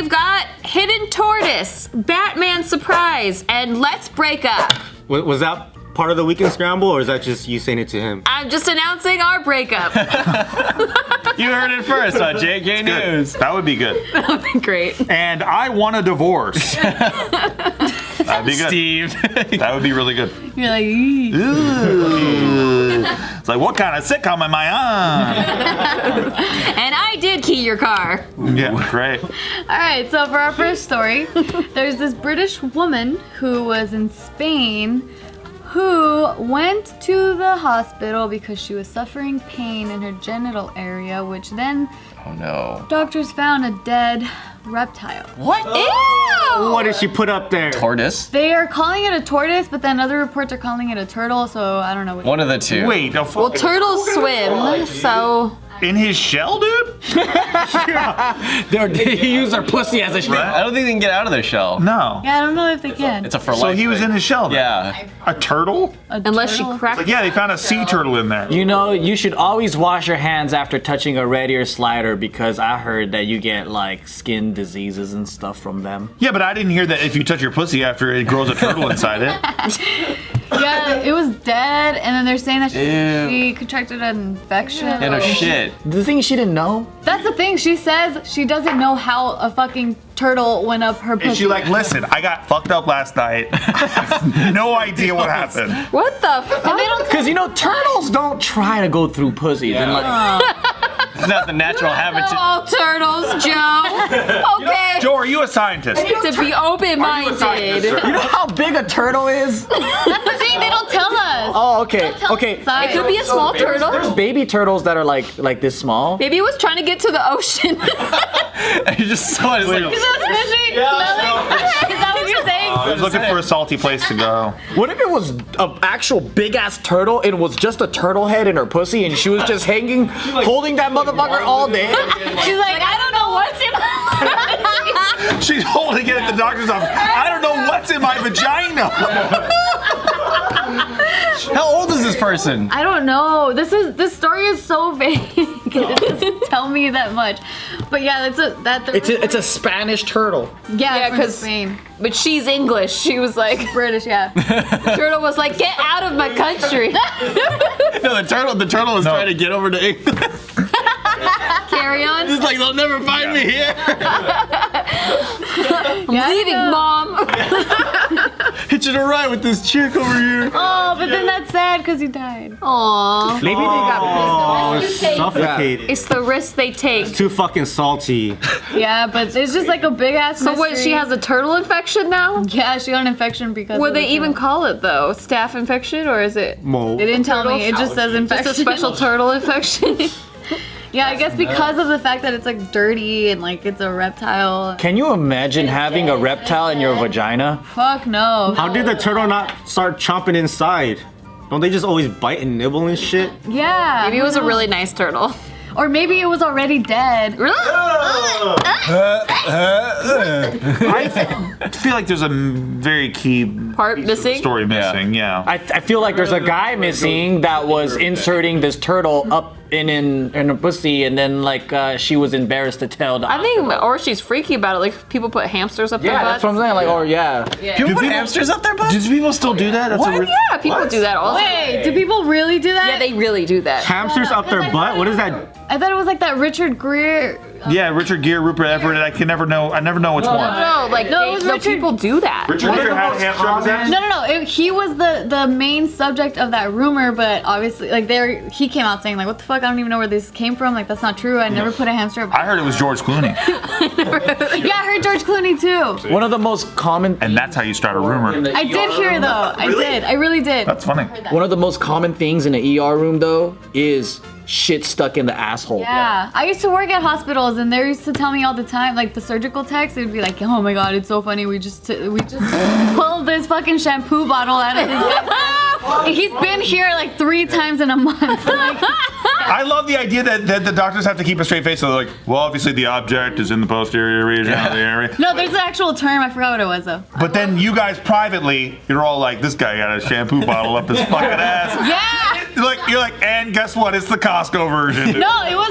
we've got Hidden Tortoise, Batman Surprise, and Let's Break Up. Was that part of the weekend scramble, or is that just you saying it to him? I'm just announcing our breakup. You heard it first on JK News. That would be good. That would be great. And I want a divorce. That'd be good. Steve. That would be really good. You're like, Ooh. It's like, what kind of sitcom am I on? And I did key your car. Yeah, great. all right, so for our first story, there's this British woman who was in Spain who went to the hospital because she was suffering pain in her genital area, which then Oh no. doctors found a dead reptile. What? Ew! What did she put up there? Tortoise? They are calling it a tortoise, but then other reports are calling it a turtle, so I don't know. One of the two. Wait, Well, turtles swim, so... in his shell, dude? He used her pussy as a shell. I don't think they can get out of their shell. No. Yeah, I don't know if they can. It's a for So life he was thing. in his shell then? Yeah. A turtle? Unless she turtle? cracked... Like, yeah, they found a sea turtle in there. You know, you should always wash your hands after touching a red ear slider because I heard that you get like skin diseases and stuff from them. Yeah, but I didn't hear that if you touch your pussy after it grows a turtle inside it. Yeah, it was dead, and then they're saying that Ew. she contracted an infection. Yeah, no shit. The thing is, she didn't know. That's the thing. She says she doesn't know how a fucking turtle went up her pussy. And she like, listen, I got fucked up last night. I have no idea what happened. What the fuck? And they don't Because you know, turtles don't try to go through pussies. And like, It's not the natural habitat. All turtles, Joe. Okay. Joe, are you a scientist? To be open-minded. you know how big a turtle is? That's the thing. They don't tell us. Oh, okay, Tell us okay. the size. It could be a small turtle. There's baby turtles that are like this small. Maybe it was trying to get to the ocean. You just saw it. It's like, Is that fishy? Smelling? Is that what you're saying? I was looking for a salty place to go. What if it was an actual big ass turtle and it was just a turtle head in her pussy and she was just hanging, holding that motherfucker all day? She's like, I don't know what's in my She's holding it at the doctor's office. I don't know what's in my vagina. how old is this person? I don't know. This story is so vague. It doesn't tell me that much. But yeah, It's a Spanish turtle. yeah, Yeah, from 'cause- Spain. But she's English. She was like, British, yeah. the turtle was like, get out of my country. No, the turtle was trying to get over to England. Carry on. It's like they'll never find me here. I'm leaving, Mom. Hitching a ride with this chick over here. Oh, but then that's sad because he died. Aww. Maybe they got pissed. Suffocated. It's the risk they take. Too fucking salty. Yeah, but it's just like a big ass. So what, she has a turtle infection now? Yeah, she got an infection because. What of do the they even turtle. call it though? Staph infection or is it Mold. They didn't tell me. It just says infection. just a special turtle infection? Yeah, I guess because of the fact that it's like dirty and like it's a reptile. Can you imagine having a reptile in your vagina? Fuck no. How did the turtle not start chomping inside? Don't they just always bite and nibble and shit? Yeah. Maybe it was a really nice turtle. Or maybe it was already dead. I feel like there's a very key Part missing? story missing. Yeah. I feel like there's a guy missing that was inserting this turtle up in her pussy, and then like she was embarrassed to tell. I think, or she's freaky about it. Like people put hamsters up their Yeah, butts. that's what I'm saying. Like, oh yeah. People put hamsters up their butts? Do people still do that? That's a Yeah, people do that all the time. Wait, do people really do that? Yeah, they really do that. Hamsters up their butt? What is that? I thought it was like that Richard Gere. Yeah, Richard Gere, Rupert Everett. I never know which one. No, like No, it was Richard- people do that. Richard Gere had a hamster up his ass? No. He was the main subject of that rumor, but obviously, like he came out saying like, "What the fuck? I don't even know where this came from. Like that's not true. I never put a hamster up." I heard it was George Clooney. Yeah, I heard George Clooney too. One of the most common. And that's how you start a rumor. I did hear though. I did. I really did. That's funny. One of the most common things in an ER room though is shit stuck in the asshole. Yeah, I used to work at hospitals, and they used to tell me all the time, like the surgical techs, they'd be like, "Oh my god, it's so funny. We just pulled this fucking shampoo bottle out of his ass. He's been here like 3 times in a month." Like, I love the idea that the doctors have to keep a straight face. So they're like, well, obviously the object is in the posterior region of the area. no, there's an actual term. I forgot what it was though. But then you guys privately, you're all like, this guy got a shampoo bottle up his fucking ass. Yeah. You're like, and guess what? It's the Costco version. No, it was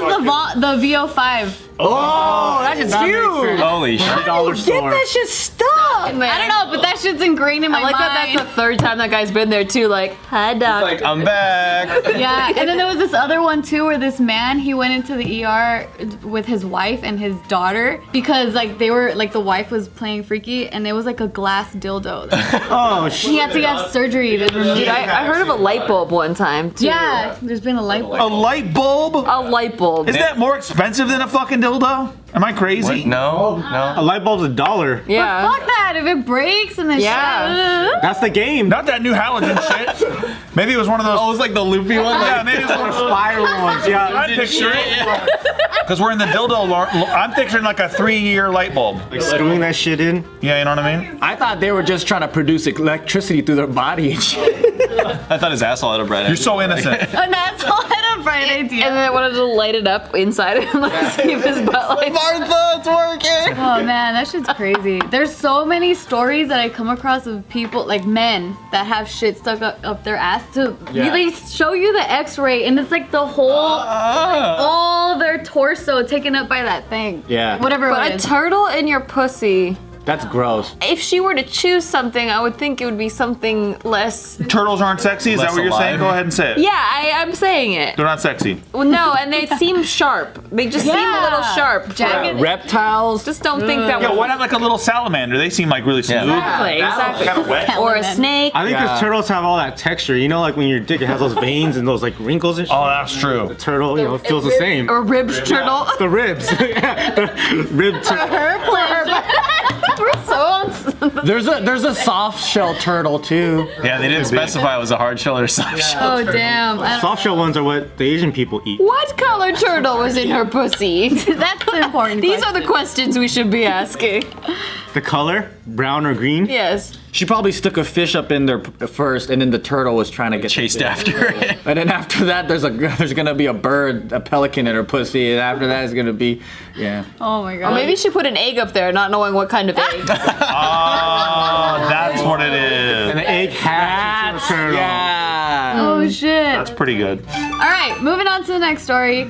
the VO5. Oh, that is huge. Holy shit. Dollar store. That shit stuck. I don't know, but that shit's ingrained in my I like that mind. that's the third time that guy's been there too. Like, hi, doc. Like, I'm back. Yeah, and then there was this other one too where this man, he went into the ER with his wife and his daughter because like they were like the wife was playing freaky and it was like a glass dildo. Oh shit. He had to have surgery to remove Dude, it. I heard of a light bulb one time too. Yeah, there's been a light bulb. A light bulb? A light bulb. Isn't that more expensive than a fucking dildo? Am I crazy? No, A no. light bulb's $1. Yeah. Fuck that! If it breaks and then Yeah. That's the game. Not that new halogen shit. Maybe it was one of those. Oh, it was like the loopy one? Yeah, maybe it was one of those. Spiral ones. Yeah. I'm picturing because we're in the dildo. I'm picturing like a 3-year light bulb. Like screwing that shit in. Yeah, you know what I mean? I thought they were just trying to produce electricity through their body and shit. I thought his asshole had a bread. You're so innocent. And that's all I had a bright idea. And then I wanted to light it up inside and like see if his butt lights. Martha, it's working. Oh man, that shit's crazy. There's so many stories that I come across of people, like men, that have shit stuck up their ass to really show you the x-ray and it's like the whole, all their torso taken up by that thing. Yeah. Whatever But it a is. turtle in your pussy. That's gross. If she were to choose something, I would think it would be something less. Turtles aren't sexy? Is Less that what you're saying? alive. Go ahead and say it. Yeah, I'm saying it. They're not sexy. Well, no, and they seem sharp. They just seem a little sharp. Jagged. Reptiles. Just don't think that Yeah, would. why not like a little salamander? They seem like really smooth. Exactly. Kind of wet. Or a snake. I think because turtles have all that texture. You know, like when your dick it has those veins and those like wrinkles and shit. Oh, that's true. Turtle, you know, feels the same. Or ribbed turtle. The ribs. Yeah, the rib turtle. Her pleasure. We're so on. There's a soft shell turtle too. Yeah, they didn't specify it was a hard shell or soft shell. Oh damn. Soft shell ones are what the Asian people eat. What color turtle was in her pussy? That's the important These are the questions we should be asking. The color, brown or green. Yes. She probably stuck a fish up in there first, and then the turtle was trying to get Chased the fish. after it. And then after that, there's gonna be a bird, a pelican in her pussy, and after that is gonna be, yeah. Oh my god. Or maybe she put an egg up there, not knowing what kind of egg. Oh, that's what it is. And the egg hatch into a turtle. Yeah. Oh shit. That's pretty good. All right, moving on to the next story.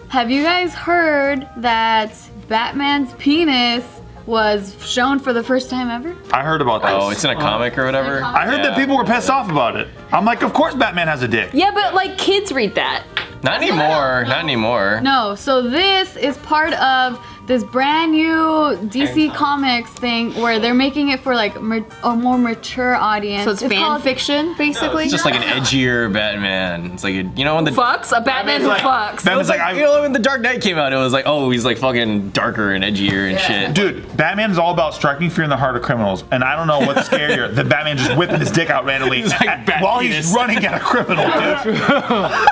Have you guys heard that Batman's penis was shown for the first time ever? I heard about this. Oh, it's in a comic or whatever? I heard that people were pissed off about it. I'm like, of course Batman has a dick. Yeah, but like kids read that. Not anymore. Not anymore. No, so this is part of this brand new DC Comics thing where they're making it for like a more mature audience. So it's fan called- fiction, basically. It's just like an edgier Batman. It's like, you know, when the fucks. A Batman who fucks. Batman's like, you know, when the Dark Knight came out, it was like, oh, he's like fucking darker and edgier and shit. dude, Batman's all about striking fear in the heart of criminals, and I don't know what's scarier, the Batman just whipping his dick out randomly like bat while penis. he's running at a criminal, dude.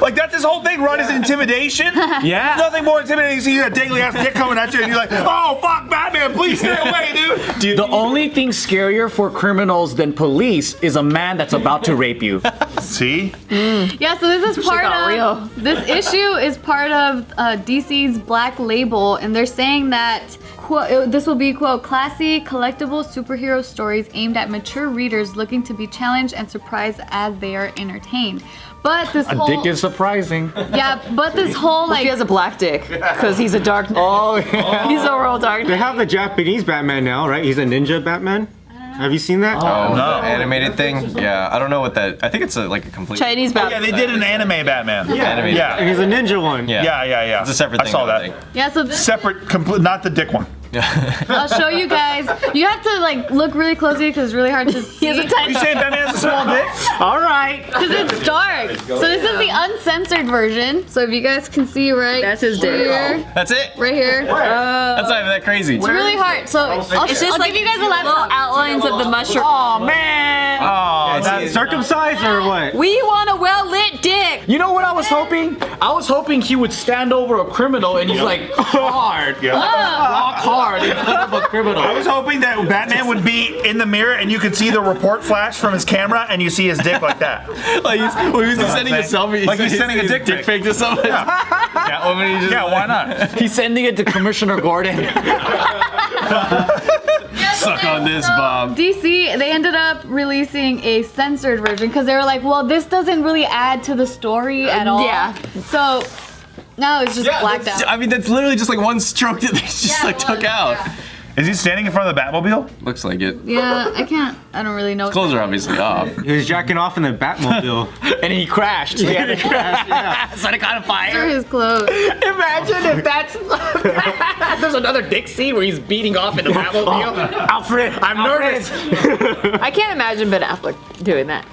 Like, that's his whole thing, run is intimidation. Yeah. There's nothing more intimidating than seeing a dangly ass dick coming at you, and you're like, oh, fuck, Batman, please stay away, dude. The only thing scarier for criminals than police is a man that's about to rape you. See? Yeah, so this is part got of real. this issue is part of DC's Black Label, and they're saying that quote, this will be quote classy, collectible superhero stories aimed at mature readers looking to be challenged and surprised as they are entertained. But this A whole dick is surprising. yeah, but this whole He like has a black dick because he's a dark. Oh yeah. He's a real dark. They have the Japanese Batman now, right? He's a ninja Batman. Have you seen that? Oh, No. the animated thing? Yeah, I don't know what that. I think it's like a complete. Chinese Yeah, Batman. they did an anime Batman. Animated. Yeah. And he's a ninja one. Yeah. Yeah. It's a separate I thing. saw I that. think. yeah, so this, Separate, complete, not the dick one. I'll show you guys. You have to like look really closely because it's really hard to see. He has a tiny. You saying Batman has a small dick? All right. Because it's dark. So this is the uncensored version. So if you guys can see right That's his dick. here, That's it. right here. That's not even that crazy. It's really hard. So I'll It's just I'll like give you guys a little laptop. outlines of the mushroom. Oh man. Oh, That's circumcised or what? We want a well-lit dick. You know what I was hoping? I was hoping he would stand over a criminal and he's like hard, rock hard in front of a criminal. I was hoping that Batman would be in the mirror and you could see the report flash from his camera and you see his dick like that. Like he's sending a selfie. Like he's sending a dick dick pic to someone. Catwoman. He just Yeah, why not? He's sending it to Commissioner Gordon. Suck on this, Bob. DC, they ended up releasing a censored version because they were like, well, this doesn't really add to the story at all. Yeah. So No, it's just blacked out. I mean, that's literally just like one stroke that they just took out. Yeah. Is he standing in front of the Batmobile? Looks like it. Yeah, I don't really know. Clothes are obviously off. He was jacking off in the Batmobile. And he crashed. So he had to crash. Yeah. So it caught on Those fire. are his clothes. Imagine if that's. There's another dick scene where he's beating off in the Batmobile. Alfred, I'm nervous. I can't imagine Ben Affleck doing that.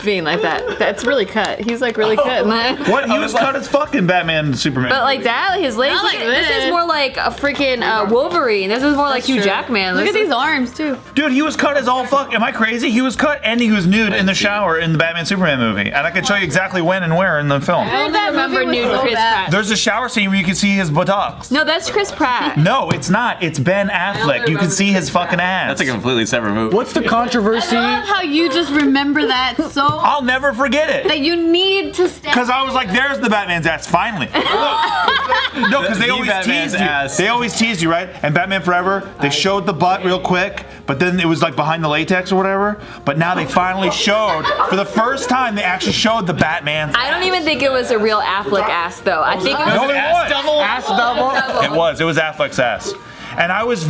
Being like that. That's really cut. He's like really cut in that. What? He was cut as fucking Batman and Superman. But like that, his legs. Not like this this. is more like a freaking Wolverine. This is more like Hugh True. Jackman. Look This at is- these arms too. Dude, he was cut as all fuck. Am I crazy? He was cut and he was nude in the shower in the Batman Superman movie. And I can show you exactly when and where in the film. I only That remember movie was nude so Chris bad. Pratt. There's a shower scene where you can see his buttocks. No, that's Chris Pratt. No, it's not. It's Ben Affleck. You can see his fucking ass. That's a completely separate movie. What's the controversy? I love how you just remember that so I'll never forget it. that you need to stand. Because I was like, there's the Batman's ass, finally. No, because they The always Batman's teased you. ass. They always teased you, right? And Batman Forever, they showed the butt real quick, but then it was like behind the latex or whatever. But now they finally showed, for the first time, they actually showed the Batman's I don't even think it was a real Affleck ass though. I think it was No, it was. Ass double? It was Affleck's ass. And I was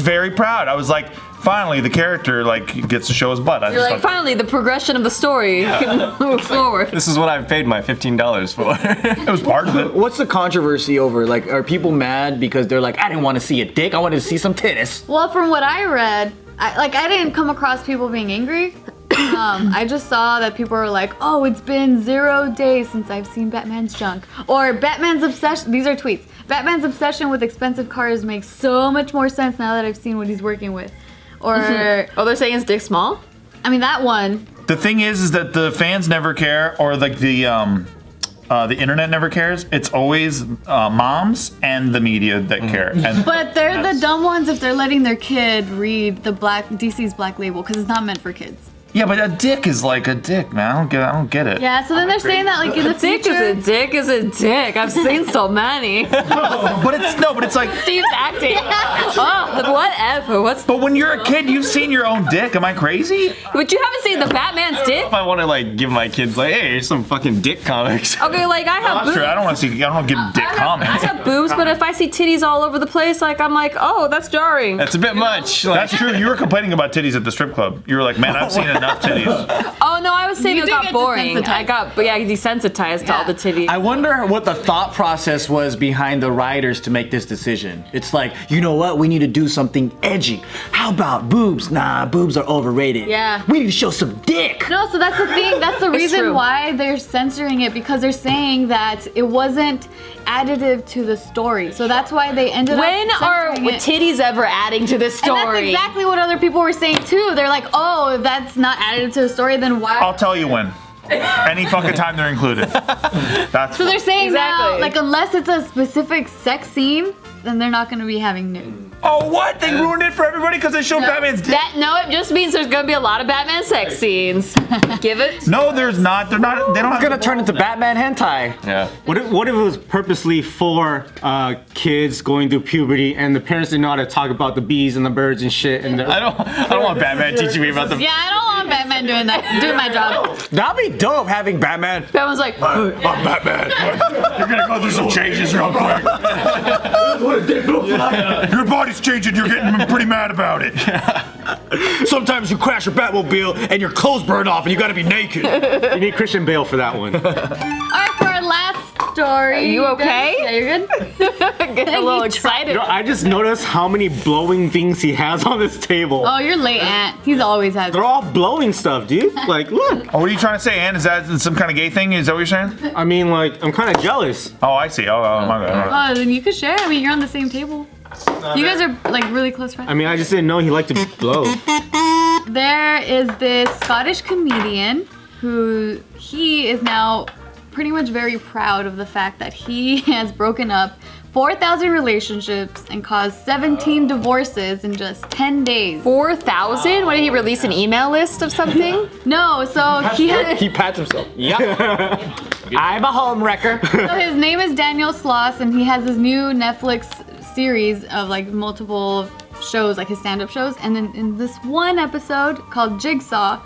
very proud. I was like, finally, the character like gets to show his butt. I You're just like, thought- finally, the progression of the story can move forward. This is what I've paid my $15 for. it was part of it. What's the controversy over? Like, are people mad because they're like, I didn't want to see a dick, I wanted to see some titties? Well, from what I read, I didn't come across people being angry. I just saw that people were like, oh, it's been 0 days since I've seen Batman's junk. Or Batman's obsession, these are tweets. Batman's obsession with expensive cars makes so much more sense now that I've seen what he's working with. Or, Oh, they're saying his dick small? I mean, that one. The thing is that the fans never care, or like the internet never cares. It's always moms and the media that care. And But they're the dumb ones if they're letting their kid read the DC's Black Label, because it's not meant for kids. yeah, but a dick is like a dick, man. I don't get it. Yeah, so then they're saying that like in the Dick future. is a dick is a dick. I've seen so many. But it's like. Steve's acting. Oh, whatever. What's But when you're a kid, you've seen your own dick. Am I crazy? But you haven't seen the Batman's dick? If I want to like give my kids like, hey, here's some fucking dick comics. Okay, like I have That's boobs. true. I don't want to see. I don't want to give dick I comments. have boobs, but if I see titties all over the place, like I'm like, oh, that's jarring. That's a bit much. Like, That's true. You were complaining about titties at the strip club. You were like, man, I've seen enough titties. Oh no, I was saying You it did got get boring. desensitized. I got, but yeah, desensitized to all the titties. I wonder what the thought process was behind the writers to make this decision. It's like, you know what? We need to do something edgy. How about boobs? Nah, boobs are overrated. Yeah. We need to show some dick. No, so that's the thing. That's the reason true. why they're censoring it, because they're saying that it wasn't additive to the story. So that's why they ended When up are censoring it. titties ever adding to the And story? that's exactly what other people were saying too. They're like, oh, if that's not additive to the story, then why? I'll tell you when. Any fucking time they're included. That's So they're saying now, Exactly. like, unless it's a specific sex scene, then they're not going to be having nude. Oh, what? They ruined it for everybody because they showed Batman's dick? It just means there's gonna be a lot of Batman sex scenes. Give it. No, there's not. They're not. They don't have It's gonna turn into Batman hentai. yeah. What if it was purposely for kids going through puberty and the parents didn't know how to talk about the bees and the birds and shit and I don't want Batman teaching me about the. Yeah, I don't want Batman doing my job. That'd be dope having Batman. Batman's like, I'm Batman. You're gonna go through some changes real quick. Your body's changing. You're getting pretty mad about it. Sometimes you crash your Batmobile and your clothes burn off and you gotta be naked. You need Christian Bale for that one. All right, for our last story. Are you okay? Yeah, you're good? getting a little excited. You know, I just noticed how many blowing things he has on this table. Oh, you're late, Aunt. He's always had. They're all blowing stuff, dude. Like, look. Oh, what are you trying to say, Ann? Is that some kind of gay thing? Is that what you're saying? I mean, like, I'm kind of jealous. Oh, I see. Oh, my bad. Oh, then you could share. I mean, you're on the same table. You guys are like really close friends. I mean, I just didn't know he liked to blow. There is this Scottish comedian who he is now pretty much very proud of the fact that he has broken up 4,000 relationships and caused 17 divorces in just 10 days. 4,000? What, did he release an email list of something? No, so he has. He pats himself. Yep. I'm a home wrecker. So his name is Daniel Sloss, and he has this new Netflix series of like multiple shows, like his stand-up shows. And then in this one episode called Jigsaw,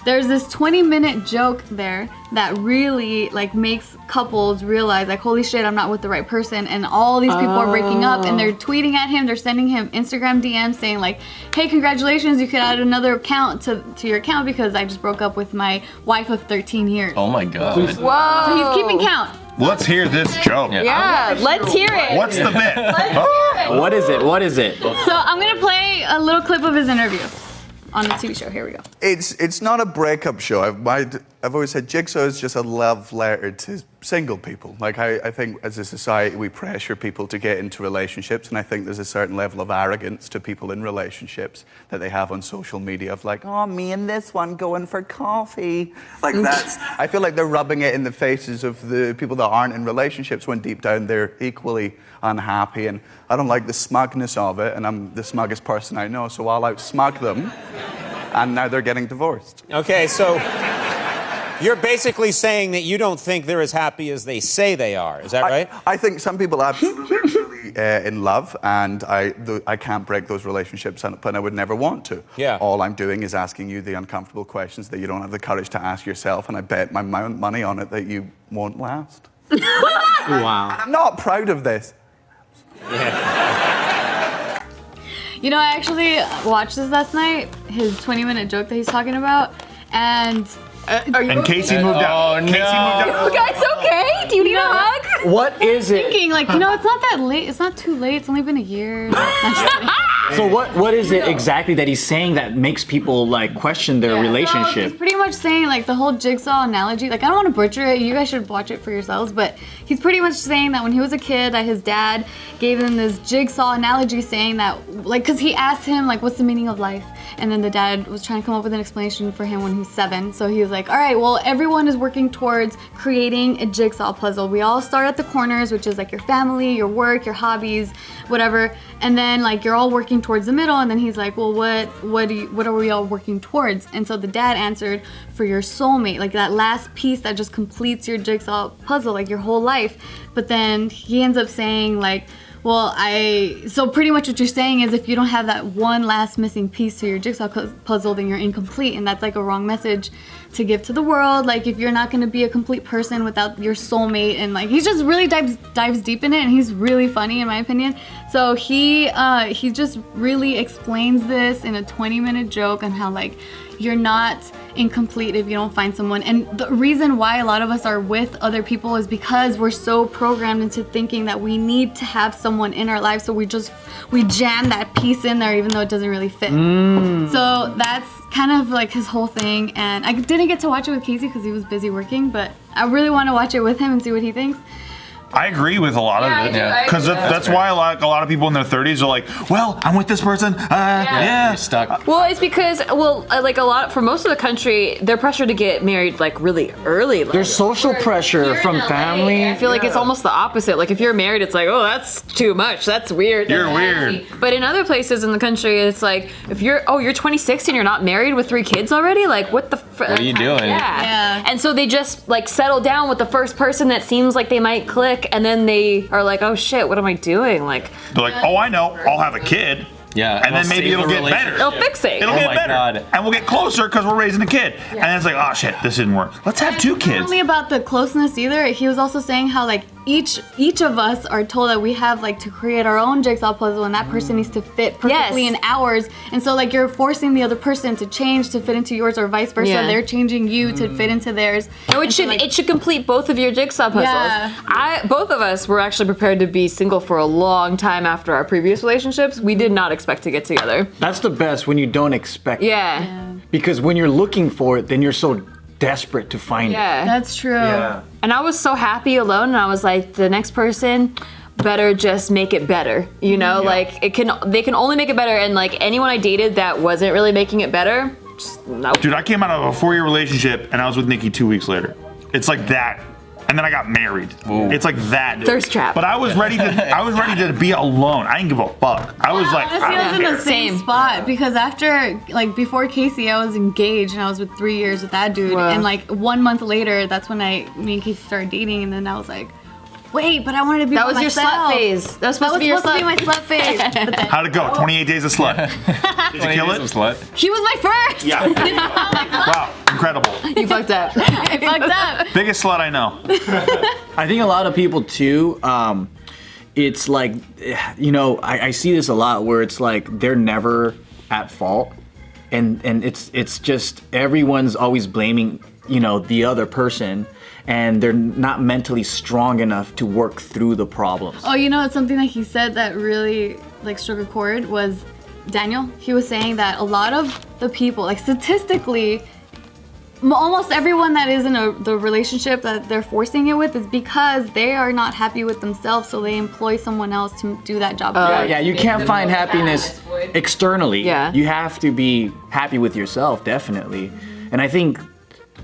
there's this 20-minute joke there that really like makes couples realize like, holy shit, I'm not with the right person, and all these people are breaking up, and they're tweeting at him, they're sending him Instagram DMs saying like, hey, congratulations, you could add another account to your account because I just broke up with my wife of 13 years. Oh my god. Whoa. So he's keeping count. Let's hear this joke. Yeah, let's hear it. What's the bit? What is it? What is it? So I'm gonna play a little clip of his interview on the TV show. Here we go. It's not a breakup show. I've always said Jigsaw is just a love letter to single people. Like I think as a society we pressure people to get into relationships, and I think there's a certain level of arrogance to people in relationships that they have on social media of like, oh, me and this one going for coffee. Like that's, I feel like they're rubbing it in the faces of the people that aren't in relationships when deep down they're equally unhappy, and I don't like the smugness of it, and I'm the smuggest person I know, so I'll out-smug them, and now they're getting divorced. Okay, so you're basically saying that you don't think they're as happy as they say they are. Is that right? I think some people absolutely are really in love, and I can't break those relationships, but I would never want to. Yeah. All I'm doing is asking you the uncomfortable questions that you don't have the courage to ask yourself, and I bet my money on it that you won't last. Wow. I'm not proud of this. You know, I actually watched this last night, his 20-minute joke that he's talking about, and And Casey moved out. Oh, no. Casey moved out. You guys okay? Do you need a hug? What is it? thinking like, you know, it's not that late. It's not too late. It's only been a year. I'm just kidding. So what is it exactly that he's saying that makes people like question their So relationship? he's pretty much saying like the whole jigsaw analogy. Like I don't want to butcher it. You guys should watch it for yourselves. But he's pretty much saying that when he was a kid, that his dad gave him this jigsaw analogy, saying that like, cause he asked him like, what's the meaning of life? And then the dad was trying to come up with an explanation for him when he was 7. So he was like, all right, well, everyone is working towards creating a jigsaw puzzle. We all start at the corners, which is like your family, your work, your hobbies, whatever. And then like you're all working towards the middle. And then he's like, well, what are we all working towards? And so the dad answered, for your soulmate, like that last piece that just completes your jigsaw puzzle, like your whole life. But then he ends up saying like, well, so pretty much what you're saying is if you don't have that one last missing piece to your jigsaw puzzle, then you're incomplete, and that's like a wrong message to give to the world. Like if you're not gonna be a complete person without your soulmate, and like he just really dives deep in it, and he's really funny in my opinion. So he just really explains this in a 20-minute joke on how like you're not incomplete if you don't find someone. And the reason why a lot of us are with other people is because we're so programmed into thinking that we need to have someone in our lives, so we jam that piece in there even though it doesn't really fit. So that's kind of like his whole thing, and I didn't get to watch it with Casey because he was busy working, but I really want to watch it with him and see what he thinks. I agree with a lot of it. Yeah. Because that's why a lot of people in their 30s are like, well, I'm with this person. Yeah. You're stuck. Well, it's because, like for most of the country, they're pressured to get married like really early. Like, There's social pressure from family. I feel like it's almost the opposite. Like if you're married, it's like, oh, that's too much. That's weird. You're weird. But in other places in the country, it's like if you're 26 and you're not married with 3 kids already, like what the What are you doing? Yeah. And so they just like settle down with the first person that seems like they might click, and then they are like, oh shit, what am I doing? Like They're like, oh, I know, I'll have a kid. Yeah. And then maybe it'll get better. they'll fix it. It'll Oh get my better. God. And we'll get closer because we're raising a kid. And then it's like, oh shit, this didn't work. Let's have 2 Not kids. only about the closeness either, he was also saying how like each of us are told that we have like to create our own jigsaw puzzle, and that person needs to fit perfectly Yes. in ours. And so like you're forcing the other person to change to fit into yours, or vice versa. Yeah. They're changing you to fit into theirs. No, it should complete both of your jigsaw puzzles. Yeah. Both of us were actually prepared to be single for a long time after our previous relationships. We did not expect to get together. That's the best when you don't expect it. Yeah. Because when you're looking for it, then you're so desperate to find it. Yeah. That's true. And I was so happy alone, and I was like, the next person better just make it better. You know, like they can only make it better, and like anyone I dated that wasn't really making it better, just no. Dude, I came out of a 4-year relationship and I was with Nikki 2 weeks later. It's like that. And then I got married. It's like that. Dude. Thirst trap. But I was ready to be alone. I didn't give a fuck. I was like, Honestly, I was in the same Same. spot because after, like, before Casey, I was engaged and I was with 3 years with that dude. Wow. And, like, 1 month later, that's when me and Casey started dating. And then I was like, wait, but I wanted to be That by was your myself. slut phase. That was supposed to be your supposed to be my slut phase. But then How'd it go? 28 Days of Slut. Did you kill it? Slut. he was my first. Yeah. Wow, incredible. You fucked up. I fucked up. Biggest slut I know. I think a lot of people too, it's like, you know, I see this a lot where it's like they're never at fault, and it's just everyone's always blaming, you know, the other person, and they're not mentally strong enough to work through the problems. Oh, you know, it's something that he said that really like struck a chord was Daniel. He was saying that a lot of the people, like statistically, almost everyone that is in the relationship that they're forcing it with is because they are not happy with themselves, so they employ someone else to do that job. Yeah, you can't find happiness externally. Yeah. You have to be happy with yourself, definitely. And I think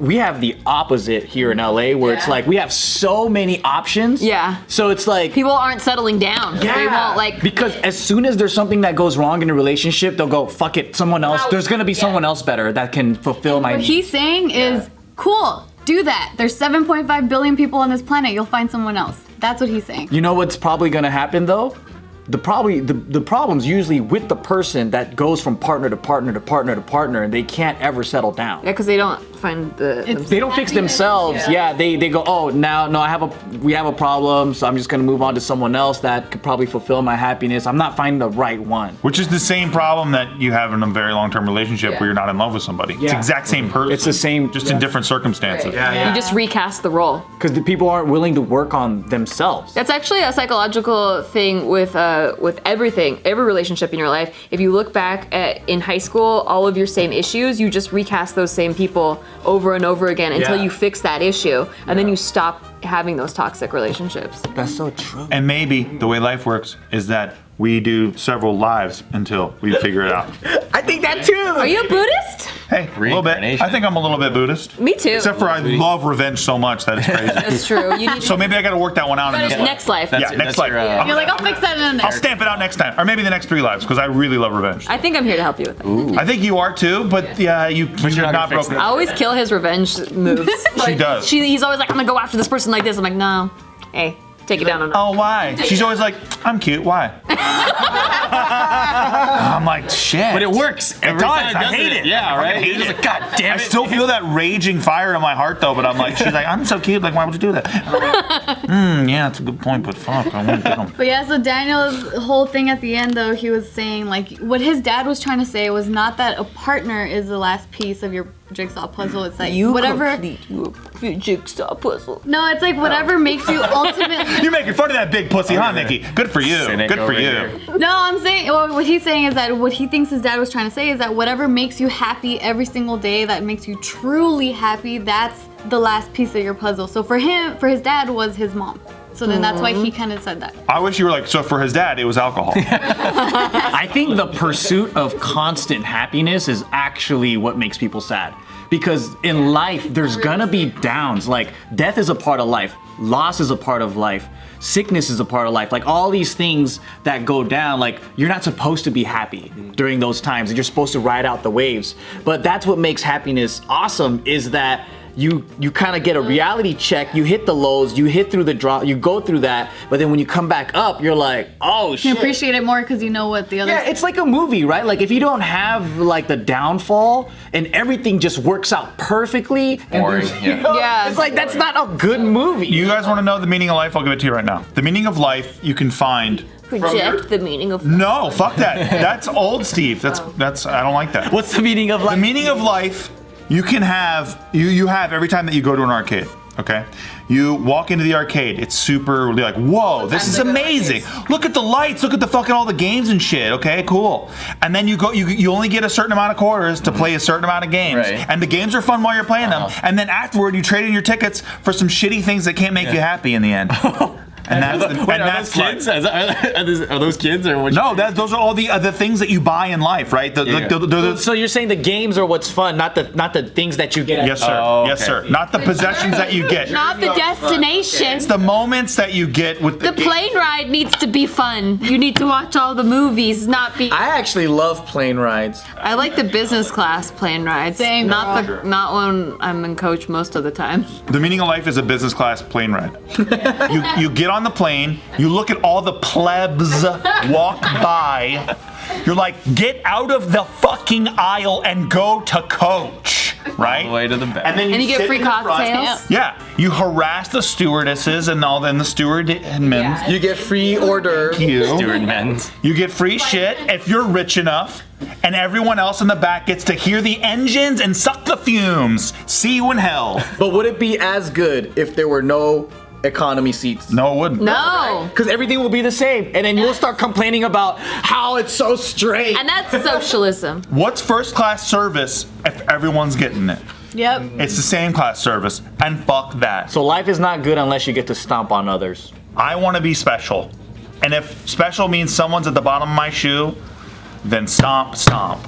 we have the opposite here in LA where it's like we have so many options. Yeah. So it's like People aren't settling down. yeah. They won't like. Because as soon as there's something that goes wrong in a relationship, they'll go, fuck it, someone else. There's gonna be someone else better that can fulfill my What needs. he's saying is, cool, do that. There's 7.5 billion people on this planet. You'll find someone else. That's what he's saying. You know what's probably gonna happen though? The problem's usually with the person that goes from partner to partner to partner to partner, and they can't ever settle down. Yeah, because they don't find the. They don't fix themselves. Yeah, they go, oh, now no, we have a problem, so I'm just gonna move on to someone else that could probably fulfill my happiness. I'm not finding the right one. Which is the same problem that you have in a very long-term relationship where you're not in love with somebody. It's the Yeah. exact same person. It's the same, just in different circumstances. You just recast the role. because the people aren't willing to work on themselves. That's actually a psychological thing with everything, every relationship in your life. If you look back at in high school, all of your same issues, you just recast those same people over and over again until Yeah. you fix that issue, and then you stop having those toxic relationships. That's so true. And maybe the way life works is that we do several lives until we figure it out. I think that too. Are you a Buddhist? Hey, a little bit. Reincarnation. I think I'm a little bit Buddhist. Me too. Except for I love revenge so much that it's crazy. That's true. You need So maybe I gotta work that one out in this life. next life. Yeah, next life. You're like, I'll fix that in there. I'll stamp it out next time. Or maybe the next 3 lives, because I really love revenge. I think I'm here to help you with that. I think you are too, but yeah, you're you're not not gonna fix broken. I always kill his revenge moves. She does. He's always like, I'm gonna go after this person like this. I'm like, no. Hey, take it down a notch. Oh, why? She's always like, I'm cute. Why? I'm like, shit. But it works. It Every does. time I does hate it. Yeah, I right? hate You're just it. like, God damn I it. still feel that raging fire in my heart though, but I'm like, she's like, I'm so cute. Like, why would you do that? Yeah, that's a good point, but fuck, I won't get them. But yeah, so Daniel's whole thing at the end, though, he was saying, like, what his dad was trying to say was not that a partner is the last piece of your jigsaw puzzle. It's like whatever. complete your jigsaw puzzle. No, it's like whatever makes you ultimately. You're making fun of that big pussy, huh, Nikki? Good for you. Cynic Good for over you. here. No, I'm saying, well, what he's saying is that what he thinks his dad was trying to say is that whatever makes you happy every single day, that makes you truly happy, that's the last piece of your puzzle. So for his dad was his mom. So then that's why he kind of said that. I wish you were like, so for his dad, it was alcohol. I think the pursuit of constant happiness is actually what makes people sad. Because in life, there's gonna be downs. Like, death is a part of life, loss is a part of life, sickness is a part of life. Like, all these things that go down, like, you're not supposed to be happy during those times. You're supposed to ride out the waves. But that's what makes happiness awesome, is that you kind of get a reality check. You hit the lows, you hit through the drop, you go through that, but then when you come back up, you're like, oh You shit. appreciate it more because you know what the other. Yeah, it's like a movie, right? Like, if you don't have like the downfall and everything just works out perfectly, and Boring, there's- yeah. you know, Yeah. it's like that's not a good movie. You guys want to know the meaning of life? I'll give it to you right now. The meaning of life you can find. Project the meaning of. No, fuck that. That's old, Steve. That's I don't like that. What's the meaning of The life? meaning of life you can have you have every time that you go to an arcade. Okay, you walk into the arcade. It's super. You're like, whoa, this is amazing. Look at the lights. Look at the fucking all the games and shit. Okay, cool. And then you go. You only get a certain amount of quarters to play a certain amount of games. Right. And the games are fun while you're playing them. And then afterward, you trade in your tickets for some shitty things that can't make you happy in the end. And that's the, Wait, and are that's those life. kids? Are those kids or what? No, those are all the things that you buy in life, right? So you're saying the games are what's fun, not the things that you get. Yes, sir. Oh, Yes, okay. sir. Not the possessions that you get. Not the destination. It's the moments that you get with The plane ride needs to be fun. You need to watch all the movies, not be. I actually love plane rides. I like the business class plane rides. Same, Not girl. not when I'm in coach most of the time. The meaning of life is a business class plane ride. You get on on the plane, you look at all the plebs walk by. You're like, get out of the fucking aisle and go to coach, right? All the way to the back. And then And you get sit free in the front. cocktails. Yeah, you harass the stewardesses and all, then the steward and men. Yeah. You get free order. Steward men's. You get free shit if you're rich enough, and everyone else in the back gets to hear the engines and suck the fumes. See you in hell. But would it be as good if there were no economy seats? No, it wouldn't. No. Because everything will be the same, and then you'll start complaining about how it's so straight. And that's socialism. What's first class service if everyone's getting it? Yep. It's the same class service, and fuck that. So life is not good unless you get to stomp on others. I want to be special. And if special means someone's at the bottom of my shoe, then stomp, stomp.